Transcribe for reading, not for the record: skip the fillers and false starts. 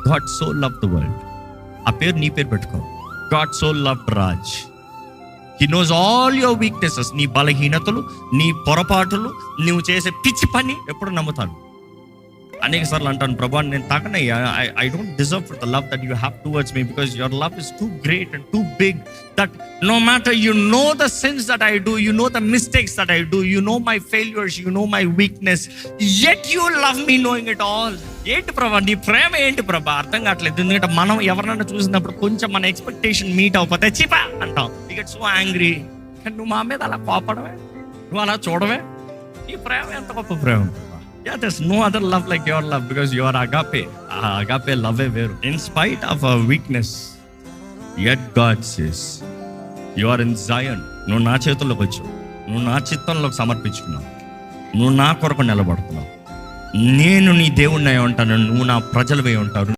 God so love the world. ఆ పేరు నీ పేరు పెట్టుకో. God so love Raj. He knows all your weaknesses. నీ బలహీనతలు, నీ పొరపాటులు, నువ్వు చేసే పిచ్చి పని ఎప్పుడు నమ్ముతాను. అనేక సార్లు అంటాను, ప్రభా నేను తాకనయ్యా, I don't deserve for the love that you have towards me, because your love is too great and too big that no matter you know the sins that I do, you know the mistakes that I do, you know my failures, you know my weakness, yet you love me knowing it all. ఏంటి ప్రభా నీ ప్రేమ ఏంటి ప్రభా? అర్థం కావట్లేదు. ఎందుకంటే మనం ఎవరినైనా చూసినప్పుడు కొంచెం మన ఎక్స్పెక్టేషన్ మీట్ అవ్వకపోతే చిపా అంటాం. You get so angry. కానీ నువ్వు మా మీద అలా కోపడమే, నువ్వు అలా చూడవే. ఈ ప్రేమ ఎంత గొప్ప ప్రేమ. Yeah, there's no other love like your love, because you are agape. Agape love veru. In spite of our weakness, yet God says, you are in Zion. నువ్వు నా చేతుల్లోకి వచ్చావు, నువ్వు నా చిత్తంలోకి సమర్పించుకున్నావు, నువ్వు నా కొరకు నిలబడుతున్నావు. నేను నీ దేవుడిని అయి ఉంటాను, నువ్వు నా ప్రజలవై ఉంటావు.